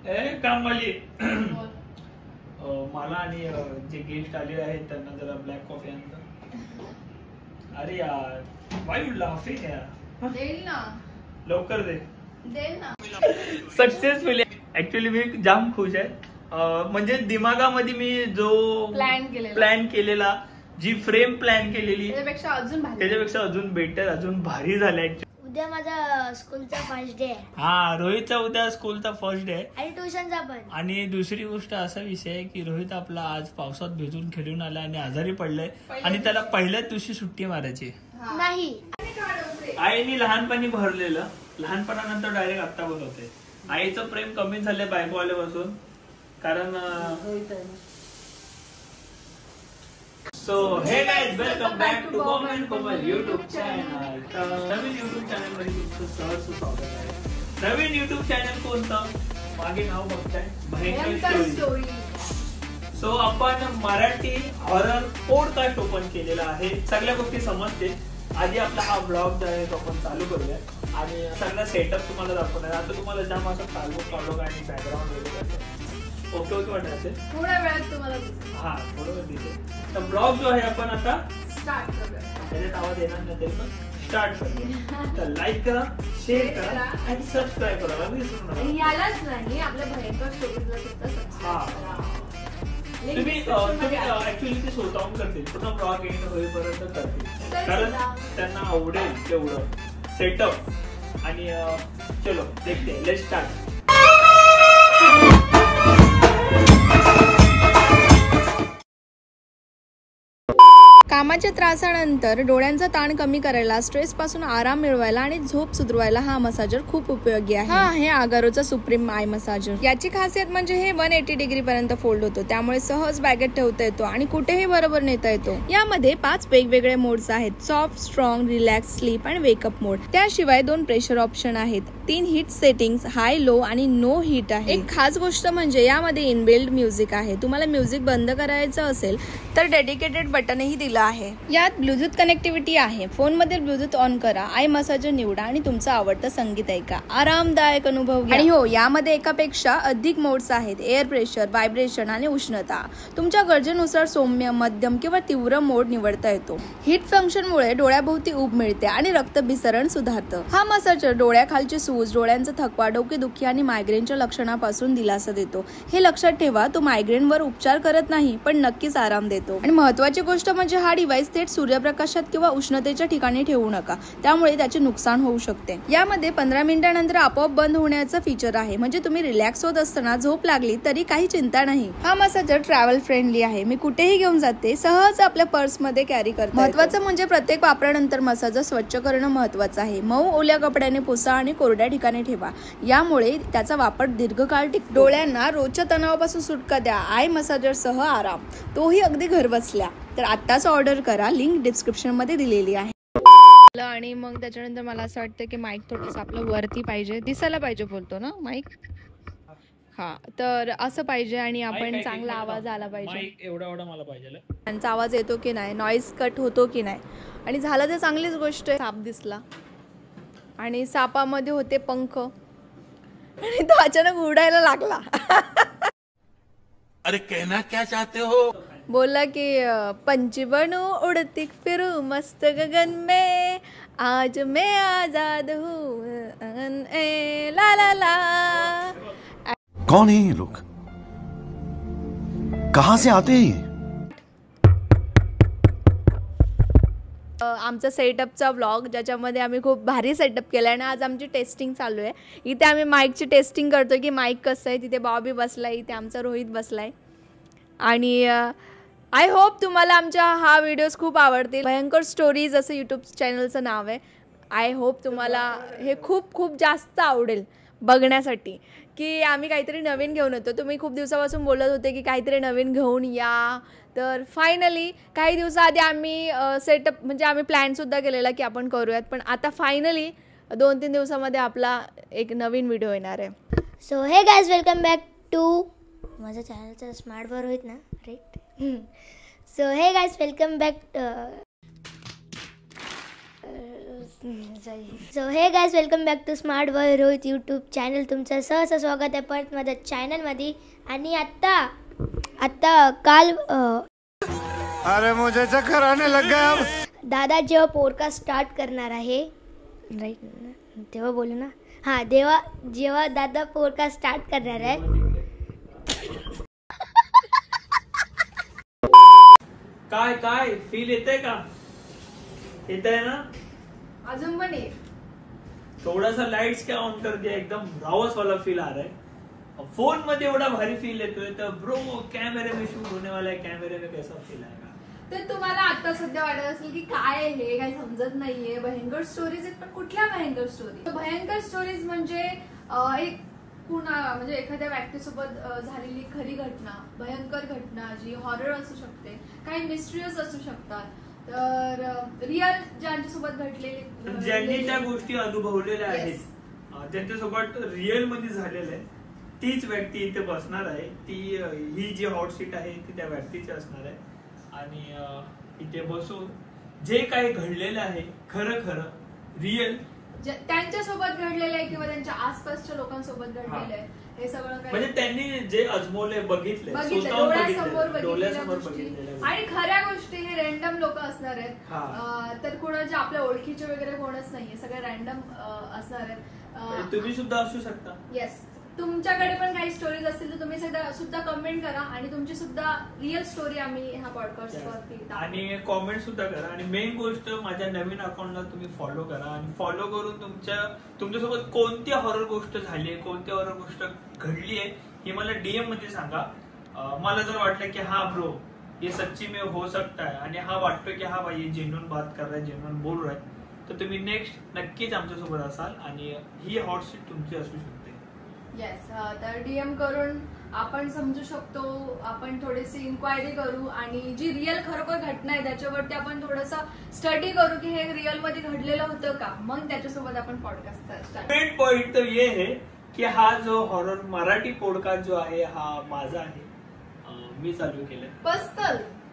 कामवाली मला आणि जे गेस्ट आलेले आहेत त्यांना जरा ब्लॅक कॉफी आणलं. अरे यार व्हाय यू लाफिंग यार. देईल ना लवकर दे. देईल ना. सक्सेसफुली ऍक्च्युली मी जाम खुश आहे. म्हणजे दिमागामध्ये मी जो प्लॅन केलेला जी फ्रेम प्लॅन केलेली त्याच्यापेक्षा अजून बेटर अजून भारी झालं. उद्या माझा स्कूलचा फर्स्ट डे आहे. हा रोहितचा उद्या स्कूलचा फर्स्ट डे आहे आणि ट्युशनचा पण. आणि दुसरी गोष्ट असा विषय आहे की रोहित आपला आज पावसात भिजून खेळून आला आणि आजारी पडलाय आणि त्याला पहिल्याच दिवशी सुट्टी मारायची नाही. आईने लहानपणी भरलेलं लहानपणानंतर डायरेक्ट आता बनवते. आईचं प्रेम कमी झालंय बायको आल्यापासून कारण so hey guys welcome back to comment Komal YouTube channel. नवीन युट्यूब चॅनल मध्ये तुमचं सहर्ष स्वागत आहे. नवीन युट्यूब चॅनल कोणतं मागे नाव बघताय भयंकर स्टोरी. सो आपण मराठी हॉरर पॉडकास्ट ओपन केलेला आहे. सगळ्या गोष्टी समजते. आधी आपला हा ब्लॉग जो आहे तो आपण चालू करूया आणि सगळा सेटअप तुम्हाला दाखवणार. आता तुम्हाला जाम असं चालू आणि बॅकग्राऊंड वगैरे ओके ओके वाटत असेल. थोड्या वेळात तुम्हाला हा थोडं वेळ दिसेल. तर ब्लॉग जो आहे आपण आता स्टार्ट करूया. त्याच्यात आवाज येणार नाही तरी पण स्टार्ट करूया. तर लाईक करा, शेअर करा आणि सबस्क्राईब करा विसरू नका. यालाच नाही आपल्या भयंकर स्टोरीजला सुद्धा सबस्क्राईब करा. तुम्ही ऍक्च्युली ते स्वतःहून करतील पुन्हा ब्लॉग एंड होईपर्यंत करतील कारण त्यांना आवडेल तेवढं सेटअप. आणि चलो देखते लेट्स स्टार्ट. कामाच्या त्रासानंतर डोळ्यांचा ताण कमी करायला, स्ट्रेस पासून आराम मिळवायला आणि झोप सुधरवायला हा मसाजर खूप उपयोगी आहे. हा आहे आगारोचा सुप्रीम आय मसाजर. याची खासियत म्हणजे हे 180 डिग्री पर्यंत फोल्ड होतो, त्यामुळे सहज बॅगेत ठेवता येतो आणि कुठेही बरोबर नेता येतो. यामध्ये 5 वेगवेगळे मोड्स आहेत: सॉफ्ट, स्ट्रॉंग, रिलॅक्स, स्लीप आणि वेकअप मोड. त्याशिवाय 2 प्रेशर ऑप्शन आहेत, 3 हीट सेटिंग्स, हाय, लो आणि नो हीट आहे. एक खास गोष्ट म्हणजे यामध्ये इनबिल्ड म्युझिक आहे. तुम्हाला म्युझिक बंद करायचं असेल तर डेडिकेटेड बटनही दिलं आहे. यात ब्लूटूथ कनेक्टिव्हिटी आहे. फोन मध्ये ब्लूटूथ ऑन करा, आय मसाजर निवडा आणि तुमचं आवडतं संगीत ऐका. आरामदायक अनुभव घ्या. आणि हो, यामध्ये एकापेक्षा अधिक मोड्स आहेत: एअर प्रेशर, व्हायब्रेशन आणि उष्णता. तुमच्या गरजेनुसार सौम्य, मध्यम किंवा तीव्र मोड निवडता येतो. हीट फंक्शन मुळे डोळ्याभोवती ऊब मिळते आणि रक्तभिसरण सुधारतं. हा मसाजर डोळ्याखालची सूज, डोळ्यांचा थकवा, डोकेदुखी आणि मायग्रेनच्या लक्षणापासून दिलासा देतो. हे लक्षात ठेवा, तो मायग्रेनवर उपचार करत नाही पण नक्कीच आराम देतो. आणि महत्वाची गोष्ट म्हणजे हा डिव्हाइस थेट सूर्यप्रकाशात किंवा उष्णतेच्या ठिकाणी ठेवू नका, त्यामुळे त्याचे नुकसान होऊ शकते. यामध्ये 15 मिनिटांनंतर आपोआप बंद होण्याचं फीचर आहे, म्हणजे तुम्ही रिलॅक्स होत असताना झोप लागली तरी काही चिंता नाही. हा मसाजर ट्रॅव्हल फ्रेंडली आहे. मी कुठेही घेऊन जाते, सहज आपल्या पर्स मध्ये कॅरी करते. महत्वाचं म्हणजे प्रत्येक वापरानंतर मसाजर स्वच्छ करणं महत्वाचं आहे. मऊ ओल्या कपड्याने पुसा आणि कोरड्या ठिकाणी ठेवा, यामुळे त्याचा वापर दीर्घकाळ टिकतो. डोळ्यांना रोजच्या तणावापासून सुटका द्या आय मसाजर सह आराम, तोही अगदी घर बसल्या. तर आत्ताच ऑर्डर करा, लिंक डिस्क्रिप्शन मध्ये दिलेली आहे. आणि मग त्याच्यानंतर मला असं वाटतं की माईक थोडंसं आपलं वरती पाहिजे, दिसायला पाहिजे बोलतो ना माईक. हा तर असं पाहिजे आणि आपण चांगला आवाज आला पाहिजे. एवढा मला पाहिजे. त्यांचा आवाज येतो की नाही, नॉईज कट होतो की नाही. आणि झालं तर चांगलीच गोष्ट आहे. साप दिसला आणि सापामध्ये होते पंख आणि तो अचानक उडायला लागला. अरे कहना क्या चाहते हो. बोला की पंछी बनू उड़ती फिरू मस्त गगन में, आज मैं आजाद हूँ ला ला ला. कौन है ये लोग, कहाँ से आते हैं. आमचा सेटअपचा व्लॉग ज्याच्यामध्ये आम्ही खूप भारी सेटअप केला आणि आज आमची टेस्टिंग चालू आहे. इथे आम्ही माईकची टेस्टिंग करतो की माईक कसं आहे. तिथे बॉबी बसलाय, इथे आमचा रोहित बसलाय. आणि आय होप तुम्हाला आमच्या हा व्हिडिओज खूप आवडतील. भयंकर स्टोरीज असं यूट्यूब चॅनलचं नाव आहे. आय होप तुम्हाला हे खूप खूप जास्त आवडेल बघण्यासाठी, की आम्ही काहीतरी नवीन घेऊन येतो. तुम्ही खूप दिवसापासून बोलत होते की काहीतरी नवीन घेऊन या. तर फायनली काही दिवसाआधी आम्ही सेटअप म्हणजे आम्ही प्लॅनसुद्धा केलेला की आपण करूयात, पण आता फायनली 2-3 दिवसामध्ये आपला एक नवीन व्हिडिओ येणार आहे. So hey guys welcome back to माझ्या चॅनलचं स्मार्ट वर होईत ना right. So hey guys welcome back so hey guys, welcome back to smart boy Rohit YouTube channel. तुमचं सहसं स्वागत आहे परत माझ्या चॅनलमध्ये. आणि आत्ता काल अरे मुझे चक्कर आने लग गया. दादा जेव्हा पॉडकास्ट स्टार्ट करणार आहे, राईट, तेव्हा बोलू ना. हां, जेव्हा दादा पॉडकास्ट स्टार्ट करणार आहे, काय फील येतंय का? येतंय ना? अजून पण ये. थोड़ा सा लाइट्स क्या ऑन कर दिया, एकदम रावस वाला फील आ रहा है. फोन मध्ये एवढा भारी फील येतोय, तर ब्रो कैमरे में शूट होने वाला है, कैमरे में कैसा फील आएगा? तर तुम्हाला आता सध्या वाटत असेल की काय हे काही समजत नाहीये, भयंकर स्टोरीज आहेत. पण कुठल्या भयंकर स्टोरी? भयंकर स्टोरीज म्हणजे म्हणजे एखाद्या व्यक्तीसोबत झालेली खरी घटना, भयंकर घटना जी हॉरर असू शकते, काही मिस्ट्रियस असू शकतात, तर रिअल ज्यांच्यासोबत घडलेले, ज्यांनी त्या गोष्टी अनुभवलेल्या आहेत, ज्यांच्यासोबत रिअल मध्ये झालेलं आहे, तीच व्यक्ती इथे बसणार आहे. ही जी हॉट सीट आहे ती त्या व्यक्तीची असणार आहे. आणि इथे बसून जे काही घडलेलं आहे खरं रिअल त्यांच्यासोबत घडलेलं आहे किंवा त्यांच्या आसपासच्या लोकांसोबत घडलेलं आहे, हे सगळं काही म्हणजे त्यांनी जे अजमवले, बघितले, डोळ्यासमोर बघितले, आणि खऱ्या गोष्टी हे रॅन्डम लोक असणार आहेत. तर कोणाचे आपल्या ओळखीचे वगैरे कोणच नाहीये, सगळे रॅन्डम असणार आहेत. तुम्ही सुद्धा असू शकता. येस, तुमच्याकडे पण काही स्टोरीज असतील तर तुम्ही सुद्धा कमेंट करा, आणि तुमची सुद्धा रिअल स्टोरी आम्ही ह्या पॉडकास्ट वरती, आणि कॉमेंट सुद्धा करा. आणि मेन गोष्ट, माझ्या नवीन अकाउंटला तुम्ही फॉलो करा, आणि फॉलो करून तुमच्यासोबत कोणती हॉरर गोष्ट झाली आहे, कोणती हॉरर गोष्ट घडली आहे, ही मला डीएम मध्ये सांगा. मला जर वाटलं की हा ब्रो ये सच्ची में हो सकता है, आणि हा वाटतो की हा भाई जेन्युइन बात कर रहा है, जेन्युइन बोल रहा है, तर तुम्ही नेक्स्ट नक्कीच आमच्यासोबत असाल, आणि ही हॉट सीट तुमची असू शकते. येस, तर डीएम करून आपण समजू शकतो, आपण थोडीशी इन्क्वायरी करू, आणि जी रिअल खरोखर घटना आहे त्याच्यावरती आपण थोडंसं स्टडी करू की हे रिअल मध्ये घडलेलं होतं का, मग त्याच्यासोबत आपण पॉडकास्ट स्टार्ट. मेन पॉइंट तर ये है की हा जो हॉरर मराठी पॉडकास्ट जो आहे हा माझा आहे, मी चालू केलं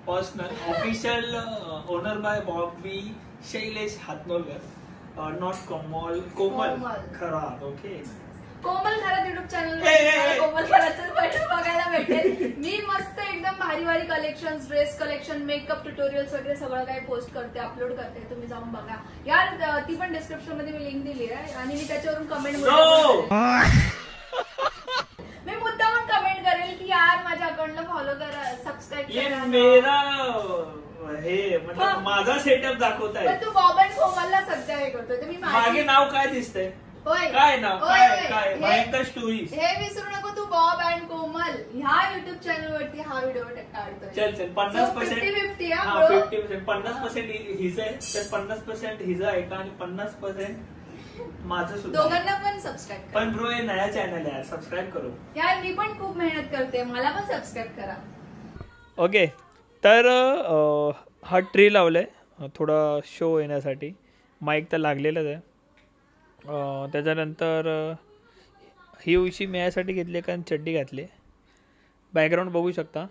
personal official, owner by Bobby Shailesh Hatnolkar, not Komal Kharat. Okay, Komal Kharat YouTube channel Komal खराचं बघायला भेटेल. मी मस्त एकदम भारी भारी collection, dress collection, makeup tutorials वगैरे सगळं काही पोस्ट करते, अपलोड करते. तुम्ही जाऊन बघा यार, ती पण डिस्क्रिप्शन मध्ये मी लिंक दिली आहे, आणि मी त्याच्यावरून कमेंट मी मुद्दामून कमेंट करेल की यार माझ्या अकाउंटला फॉलो करा, सबस्क्राईब करा. हे मतलब माझा सेटअप दाखवत आहे. तू बॉब अँड कोमलला सध्या हे करतोय, तर मी मागे नाव काय दिसतंय, काय नाव, काय भयंकर स्टोरीज, हे विसरू नको. तू बॉब अँड कोमल ह्या युट्यूब चॅनल वरती हा व्हिडिओ काढतोय. चल 50% 50% हिज आहे, तर 50% हिज आहे का, आणि 50% माझं सुद्धा. दोघांना पण सबस्क्राईब करा. पण ब्रो हे नया चॅनल आहे, सबस्क्राईब करो यार. मी पण खूप मेहनत करते, मला पण सबस्क्राईब करा. ओके, तर हा ट्री लावलाय थोडा शो येण्यासाठी. माईक तर लागलेलंच आहे. त्याच्यानंतर ही उशी मी यासाठी घेतली कारण चड्डी घातली. बॅकग्राऊंड बघू शकता,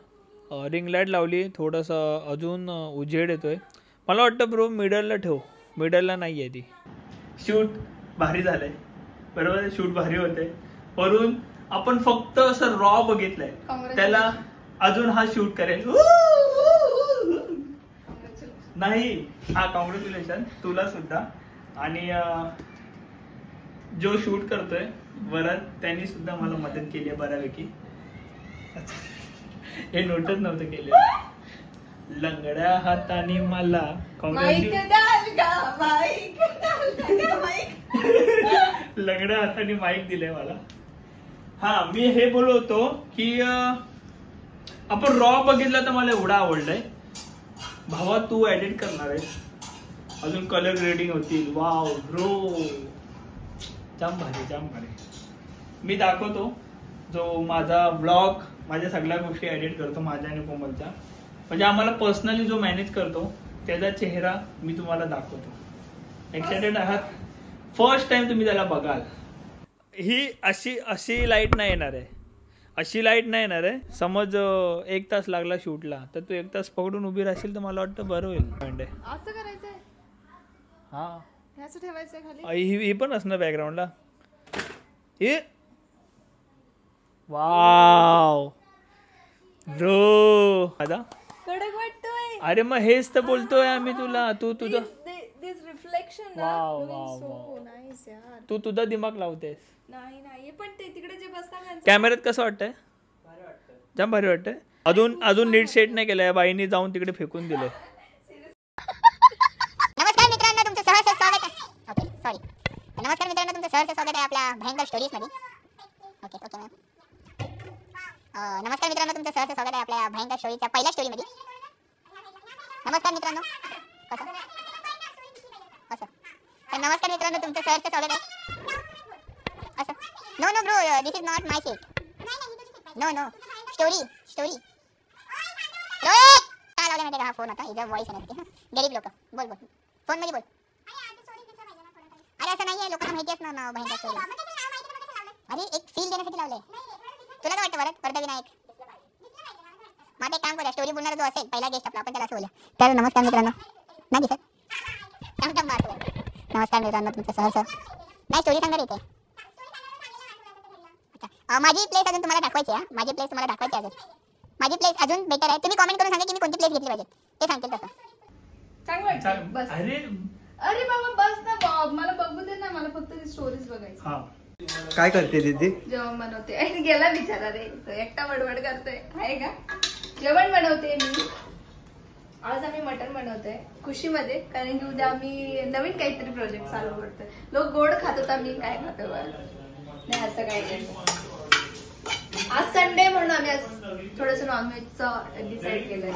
रिंग लाईट लावली, थोडंसं अजून उजेड येतोय. मला वाटतं ब्रो मिडलला ठेव, मिडलला नाही आहे ती. शूट भारी झालंय, बरोबर, शूट भारी होते. वरून आपण फक्त असं रॉ बघितलंय, त्याला अजून हा शूट करेल नाही. हा कॉंग्रॅच्युलेशन तुला सुद्धा. आणि जो शूट करतोय वरात, त्यांनी सुद्धा मला मदत केली आहे बऱ्यापैकी. हे नोटच नव्हतं केले. लंगड्या हाताने मला लंगड्या हाताने माईक दिलंय मला. हा, मी हे बोलवतो की आपण रॉ बघितलं तर मला एवढा आवडलाय. भावा तू एडिट करणार आहे, अजून कलर ग्रेडिंग होतील. वाव ब्रो, जाम भारी. मी दाखवतो जो माझा ब्लॉग, माझ्या सगळ्या गोष्टी एडिट करतो माझ्या आणि कोमलच्या, म्हणजे आम्हाला पर्सनली जो मॅनेज करतो त्याचा चेहरा मी तुम्हाला दाखवतो. एक्साइटेड आहात? फर्स्ट टाइम तुम्ही त्याला बघाल. ही अशी लाईट नाही येणार आहे, अशी लाईट नाही येणार आहे. समज 1 तास लागला शूटला, तर तू 1 तास पकडून उभी राहशील तर मला वाटतं बरं होईल. असं करायचंय? हा, ह्याचं ठेवायचंय खाली. ही पण असणार बॅकग्राऊंडला. हे वाव ब्रो दादा कडक वाटतोय. अरे मग हेच तर बोलतोय आम्ही तुला. तू तुझं this reflection wow looking wow so wow. Nice यार. तू तुझा दिमाग लावतेस. नाही पण ते तिकडे जे बसतात कॅमेऱ्यात कसं वाटतंय? जाम भारी वाटतंय. अजून नीट सेट नाही केलंय. बाईनी जाऊन तिकडे फेकून दिलंय. नमस्कार मित्रांनो, तुमचं सहर्ष स्वागत आहे. Okay sorry. नमस्कार मित्रांनो, तुमचं सहर्ष स्वागत आहे आपल्या भयंकर स्टोरीज मध्ये. Okay ma'am. नमस्कार मित्रांनो, तुमचं सहर्ष स्वागत आहे आपल्या भयंकर स्टोरीच्या पहिल्या स्टोरी मध्ये. नमस्कार मित्रांनो. असं तर नमस्कार मित्रांनो, तुमचं सहर्ष स्वागत आहे. असं no bro, this is not my seat. No story काय लावलं माहिती का? हा फोन आता इथं व्हॉइस आहे. गरीब लोक बोल फोन मध्ये बोल. अरे असं नाहीये, लोकांना माहिती असणार नाव भयंकर स्टोरी. अरे एक फील देण्यासाठी लावलंय. तुला काय वाटतं बरं? वर्धविनायक माझं एक काम करूया. स्टोरी बोलणारा जो असेल पहिला गेस्ट आपला, आपण त्याला असं बोलूया. तर नमस्कार मित्रांनो. नाही दिसत. नमस्कार मित्रांनो, तुमचं सहर्ष. नाही स्टोरी सांगणार येते. अच्छा माझी प्लेस अजून तुम्हाला दाखवायची आहे. माझी प्लेस तुम्हाला दाखवायची आहे. माझी प्लेस अजून बेटर आहे. तुम्ही कमेंट करून सांगा की मी कोणती प्लेस घेतली पाहिजे. ते सांगतील तसं. चांगलं वाटतं. बस. अरे बाबा बस ना बॉब, मला बघू दे ना. मला फक्त ती स्टोरीज बघायची. काय करते दीदी? जेवण बनवते. आणि गेला बिचारा रे, एकटा बडबड करतोय. आहे का? जेवण बनवते मी. आज आम्ही मटण बनवतोय खुशीमध्ये, कारण की उद्या आम्ही नवीन काहीतरी प्रोजेक्ट चालू करतोय. लोक गोड खात होता, मी काय खातो नाही असं काही नाही. आज संडे म्हणून आम्ही आज थोडस नॉनव्हेजचं डिसाईड केलंय.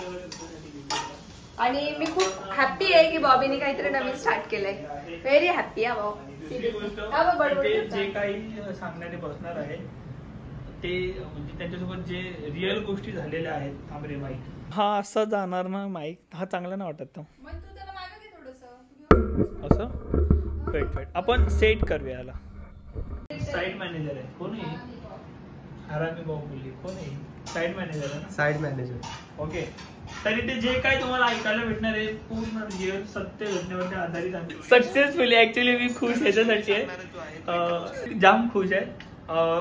आणि मी खूप हॅप्पी आहे की बॉबीने काहीतरी नवीन स्टार्ट केलंय. व्हेरी हॅप्पी आहे बॉब. जे काही सांगणारे बसणार आहे ते म्हणजे त्यांच्यासोबत जे रिअल गोष्टी झालेल्या आहेत. थांबरे माईक हा असं जाणार ना. माईक हा चांगला नाही वाटत. तो असं वेट आपण सेट करूया याला. साईड मॅनेजर आहे कोण आहे? हरामी भाऊ बोलली कोण आहे? साईड मॅनेजर आहे ना. Side manager. ओके. तरी ते जे काय तुम्हाला ऐकायला भेटणार आहे पूर्ण रिअल सत्य घटनेवर आधारित आहे. सक्सेसफुली ऍक्च्युली मी खुश ह्याच्यासाठी आहे. जाम खुश आहे.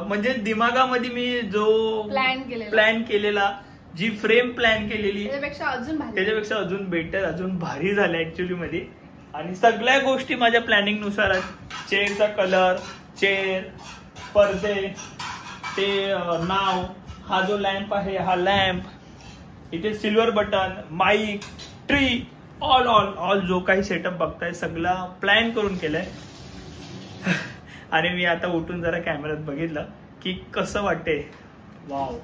म्हणजे दिमागामध्ये मी जो प्लॅन केलेला, जी फ्रेम प्लॅन केलेली त्याच्यापेक्षा अजून बेटर, अजून भारी झालं ऍक्च्युली मध्ये. आणि सगळ्या गोष्टी माझ्या प्लॅनिंग नुसार आहेत. चेअरचा कलर, चेअर, पडदे, ते नाव, हा जो लॅम्प आहे हा लॅम्प, इथे silver button, mic, tree, all जो काही सेटअप बघताय सगळा प्लॅन करून केलाय. आणि मी आता उठून जरा कॅमेऱ्यात बघितलं की कसं वाटते. वाव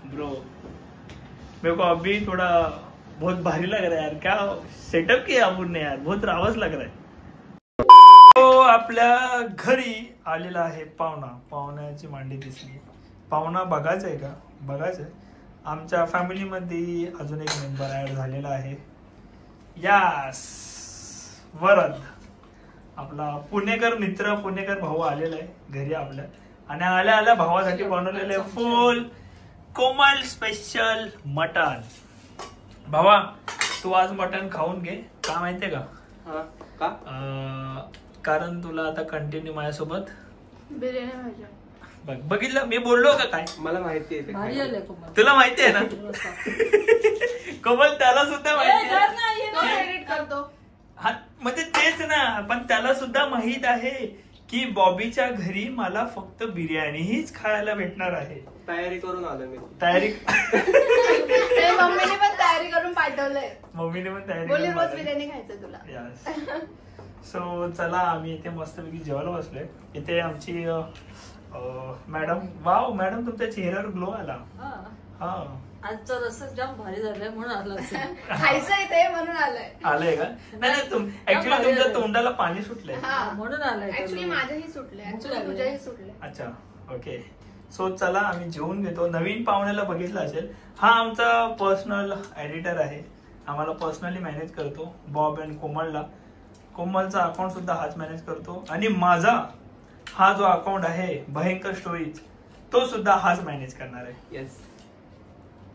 ब्रो, मेरे को अभी थोड़ा बहुत भारी लग रहा है यार. क्या सेटअप किया आपण ने यार, बहुत रावस लग रहा है. तो आपल्या घरी आलेला आहे पाहुणा. पाहुण्याची मांडी दिसली. पाहुणा बघायचं आहे का? बघायचं आहे. आमच्या फॅमिलीमध्ये अजून एक मेंबर ऍड झालेला आहे. यास वरद, आपला पुणेकर मित्र, पुणेकर भाऊ आलेला आहे घरी आपल्या. आणि आल्या भावासाठी बनवलेलं आहे फुल कोमल स्पेशल मटन. भावा तू आज मटन खाऊन घे. का माहितीये का? कारण तुला आता कंटिन्यू माझ्यासोबत बिर्याणी बघितलं मी बोललो का काय? मला माहिती आहे. तुला माहिती आहे ना कोमल? त्याला सुद्धा माहिती आहे. हा म्हणजे तेच ना. पण त्याला सुद्धा माहित आहे की बॉबीच्या घरी मला फक्त बिर्याणी हीच खायला भेटणार आहे. तयारी करून आलो मी. मम्मीने पण तयारी करून पाठवलंय. मम्मीने पण तयारी बोलली रोज बिर्याणी खायचं तुला. सो चला आम्ही इथे मस्तपैकी जेवायला बसलोय. इथे आमची मॅडम. वाव मॅडम, तुमच्या चेहऱ्यावर ग्लो आला. हा आजचा रस्सा जाम भारी झालाय म्हणून आला असेल. खायचं इथे म्हणून आलंय का? नाही ऍक्च्युली तुमच्या तोंडाला पाणी सुटलंय म्हणून आलाय. ऍक्च्युली माझ्याही सुटलंय, तुझ्याही सुटलंय. अच्छा ओके. सो चला आम्ही जेवून घेतो. नवीन पाहुण्याला बघितलं असेल, हा आमचा पर्सनल एडिटर आहे. आम्हाला पर्सनली मॅनेज करतो. बॉब अँड कोमलला. कोमलचा अकाउंट सुद्धा हाच मॅनेज करतो. आणि माझा हा जो अकाउंट आहे भयंकर स्टोरीज, तो सुद्धा हाच मॅनेज करणार आहे. येस.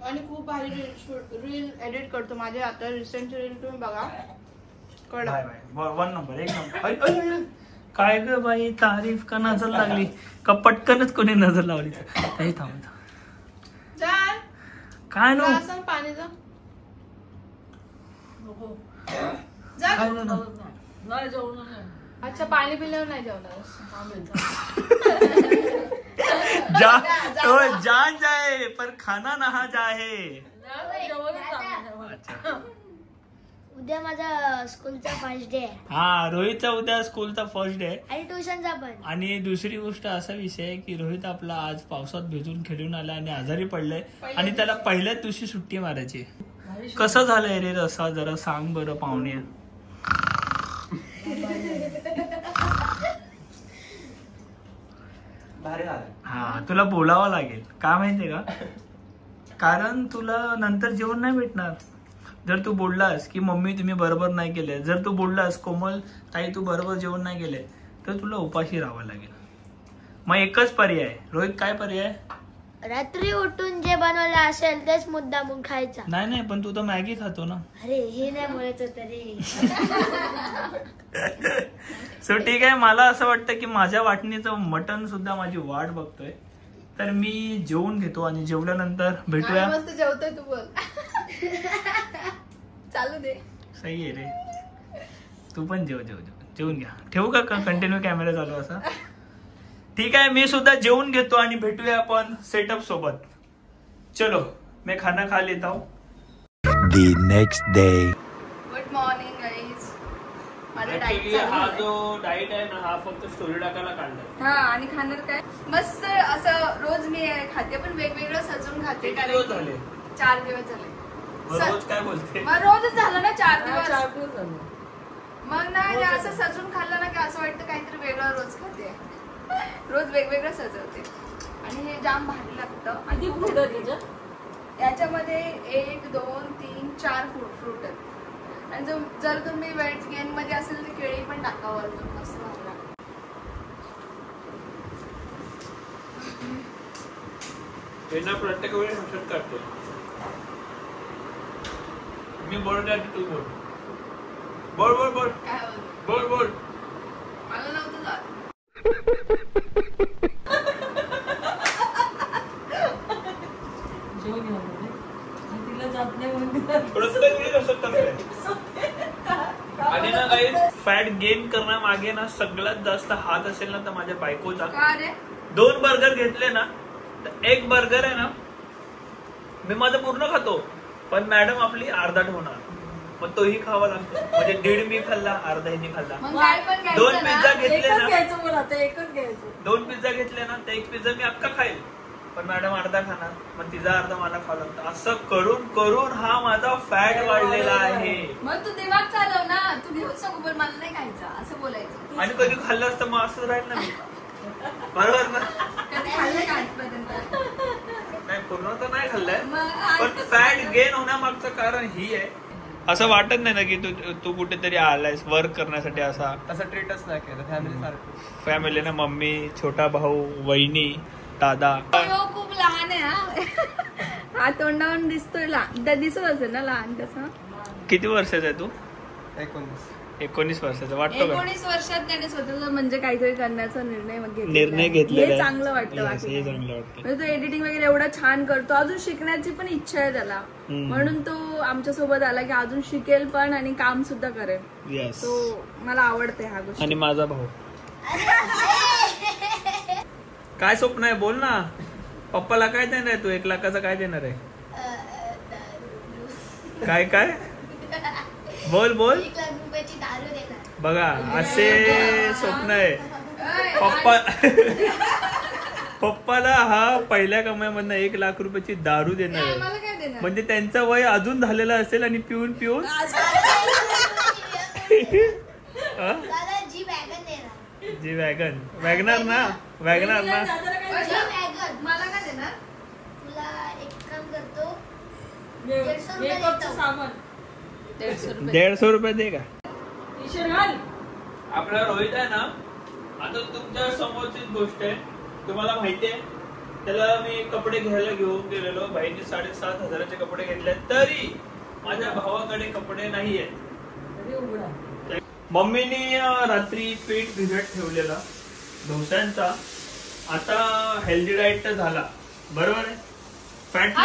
आणि खूप भारी रील एडिट करतो. माझे आता रिसेंट रील तुम्ही बघा, 1 नंबर 1 नंबर. काय ग बाई तारीफ का नजर लागली का पटकनच कोणी नजर लावली. थांब काय नो पाणीचं नाही जेवण. अच्छा पाणी पिल्यावर नाही जेवणार. जान जाए पर खाना नहा जाए. उद्या माझा स्कूलचा फर्स्ट डे आहे. हा रोहितचा उद्या स्कूलचा फर्स्ट डे आणि ट्युशनचा पण. आणि दुसरी गोष्ट असा विषय आहे की रोहित आपला आज पावसात भिजून खेळून आला आणि आजारी पडलाय आणि त्याला पहिल्याच दिवशी सुट्टी मारायची. कसं झालंय रे रसा जरा सांग बरं पाहुणे. हा तुला बोलावं लागेल का माहितीये का, कारण तुला नंतर जेवण नाही भेटणार. जर तू बोललास की मम्मी तुम्ही बरोबर नाही केले, जर तू बोललास कोमल ताई तू बरोबर जेवण नाही केले, तर तुला उपाशी राहावं लागेल. मग एकच पर्याय. रोहित काय पर्याय. रात्री उठून जे बनवलं असेल तेच मुद्दामून खायचा. नाही पण तू तर मॅगी खातो ना. अरे हे नाही बोलायचं तरी. सो ठीक आहे. मला असं वाटतं की माझ्या वाटणीचं मटण सुद्धा माझी वाट बघतोय, तर मी जेवून घेतो आणि जेवल्यानंतर भेटूया. मस्त जेवतोय तू बोल. चालू दे. सही आहे रे. तू पण जेवून घ्या. ठेवू का कंटिन्यू कॅमेरा चालू असा. ठीक आहे मी सुद्धा जेवून घेतो आणि भेटूया आपण सेटअप सोबत. चलो मैं खाना खा लेता हूँ. The next day. Good morning guys. माझा Actually, हा जो डाएट आहे ना हा फक्त स्टोरी टाकायला काढलाय. हा आणि खाणार काय मस्त असं रोज मी खाते पण वेगवेगळं सजवून खाते. किती दिवस झाले. 4 दिवस झाले. रोज काय बोलते. मग रोजच झालं ना 4 दिवस. 4 दिवस झाले. मग नाही असं सजवून खाल्लं ना की असं वाटतं काहीतरी वेगळं रोज खाते. रोज वेगवेगळं सजवते आणि हे जाम भारी लागतं. किती फ्रूट आहे त्याच्यात. याच्यामध्ये 1 2 3 4 फ्रूट आहेत. आणि जर तुम्ही वेट गेन मध्ये असेल तर केळी पण टाकावं. मस्त लागतं. प्रत्येक वेळी हसत करतो मी. बोलतो तू बोल. बोल काय बोल. मला नव्हतं जात. जेवण घेऊन आले. तिला जात नाही म्हणून प्रत्येक वेळी हसत करतोय. आणि ना काही फॅट गेन करण्यामागे ना सगळ्यात जास्त हात असेल ना तर माझ्या बायकोचा. 2 बर्गर घेतले ना तर 1 बर्गर आहे ना मी माझं पूर्ण खातो पण मॅडम आपली अर्धा ठेवणार. मग तोही खावा लागतो. म्हणजे 1.5 मी खाल्ला अर्धा हिने खाल्ला. 2 पिझ्झा घेतले ना. घ्यायचं बोला आता एकच घ्यायचं. 2 पिझ्झा घेतले ना तर 1 पिझ्झा मी अख्खा खाईल पण मॅडम अर्धा खाणार. मग तिचा अर्धा मला खावं लागतं. असं करून करून हा माझा फॅट वाढलेला आहे. मग तू दिमाग चालव ना. तू घेऊन सांगू पण मला नाही खायचं असं बोलायचं. आणि कधी खाल्लं असतं मग असंच राहील ना मी. बरोबर ना. कधी खाल्लं का आजपर्यंत. नाही पूर्ण तर नाही खाल्लंय पण फॅट गेन होण्यामागचं कारण ही आहे. असं वाटत नाही ना की तू कुठेतरी आलायस वर्क करण्यासाठी. असा तसं ट्रीटच नाही केलं फॅमिली सारखं. फॅमिली ना मम्मी छोटा भाऊ वहिनी दादा. खूप लहान आहे. हा तोंडावरून दिसतोय लहान. दिसत असेल ना लहान तसं. किती वर्षाचा आहे तू. 19 वर्षाचा. वाटतो का 19 वर्षात त्याने स्वतःचा म्हणजे काहीतरी करण्याचा निर्णय घेतलेला. हे चांगलं वाटतं. म्हणजे तो एडिटिंग वगैरे एवढं छान करतो. अजून शिकण्याची पण इच्छा आहे त्याला. म्हणून तो आमच्या सोबत आला की अजून शिकेल पण आणि काम सुद्धा करेल. तो मला आवडते हा गोष्ट. आणि माझा भाऊ काय स्वप्न आहे बोल ना. पप्पाला काय देणार आहे तू. 1 लाखाचं काय देणार आहे. काय बोल 1 लाख रुपयाची दारू देणार. बघा असे स्वप्न आहे पप्पाला. हा पहिल्या कमाईमधनं 1 लाख रुपयाची दारू देणार आहे. म्हणजे त्यांचं वय अजून झालेलं असेल आणि पिऊन जी वॅगनर ना. मला काय देणार. तुला एक काम करतो 150 रुपये दे का. आपला रोहित आहे ना आता तुमच्या समोरचीच गोष्ट आहे. तुम्हाला माहितीये त्याला मी कपडे घ्यायला घेऊन गेलेलो. भाईने 7,500 कपडे घेतले तरी माझ्या भावाकडे कपडे नाहीये. मम्मीने रात्री पीठ भिजत ठेवलेला डोस्यांचा. आता हेल्दी डाएट तर झाला बरोबर आहे. फॅट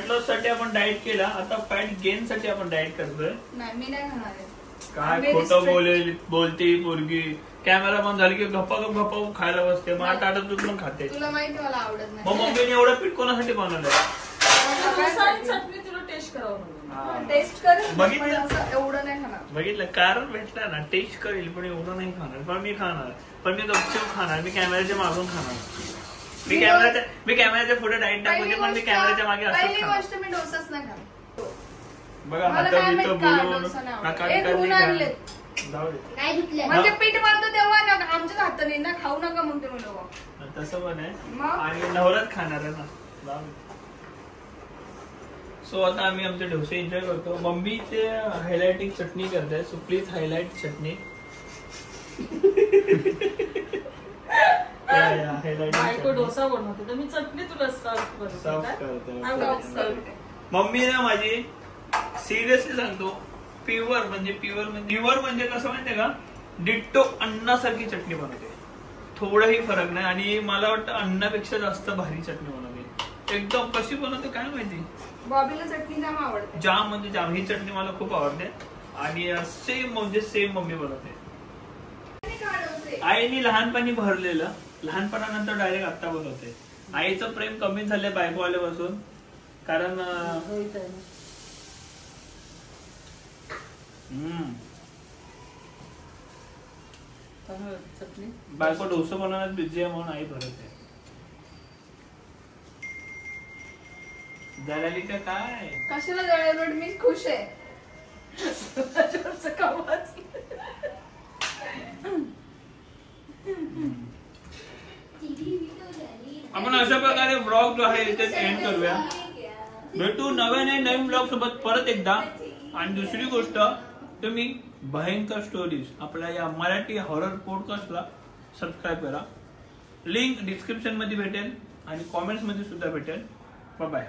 लॉस साठी आपण डाएट केला. आता फॅट गेन साठी आपण डाएट करतोय. नाही मी नाही खाणार आहे. काय खोटं बोलते पोरगी. कॅमेरा बंद झाली की गप्पा खायला बसते. मग आता पण खाते. तुला माहिती मला आवडत नाही. मग मम्मीने एवढं पीठ कोणासाठी बनवलंय? चटणी तुला टेस्ट करावं. टेस्ट करेल बघितलं एवढं नाही खाणार. बघितलं कारण भेटला ना. टेस्ट करेल पण एवढं नाही खाणार. पण मी खाणार. पण मी गपचूप खाणार. मी कॅमेऱ्याच्या मागून खाणार. मी कॅमेऱ्याच्या पुढे डाएट टाकते पण मी कॅमेऱ्याच्या मागे असं. पहिली गोष्ट मी डोसाच नाही खाणार. बघा हातात बित बोलून म्हणजे पीठ मारतो तेव्हा आमच्याच हाताने ना खाऊ नका म्हणते मी लोक. तसं पण आहे आणि नवरात खाणार आहे ना. सो आता आम्ही आमचे डोसे एन्जॉय करतो. मम्मी ते हायलाइटिंग चटणी करताय. सो प्लीज हायलाइट चटणी. डोसा बनवते तर मी चटणी तुला सर्व करते. मम्मी ना माझी सिरियसली सांगतो प्युअर म्हणजे कसं माहितीये का डिट्टो अन्नासारखी चटणी बनवते. थोडाही फरक नाही. आणि मला वाटतं अन्नापेक्षा जास्त भारी चटणी बनवते. एकदम कशी बनवते काय माहिती. बॉबीला चटणी जाम आवडते. जाम म्हणजे जाम. ही चटणी मला खूप आवडते. आणि सेम मम्मी बनवते. आईने लहानपणी भरलेलं. लहानपणानंतर डायरेक्ट आता बनवते. आईचं प्रेम कमी झालंय बायको आल्यापासून. कारण बायको डोसा बनवण्यात बिझी आहे म्हणून आई भरत आहे. जळाली का काय? कशाला जळाली? मी खुश आहे. आपण अशा प्रकारे ब्लॉग जो आहे इथे एंड करूया. भेटू नवीन ब्लॉग सोबत परत एकदा. आणि दुसरी गोष्ट तुम्ही भयंकर स्टोरीज आपल्या या मराठी हॉरर पॉडकास्टला सबस्क्राईब करा. लिंक डिस्क्रिप्शन मध्ये भेटेल आणि कॉमेंट्स मध्ये सुद्धा भेटेल. बाय.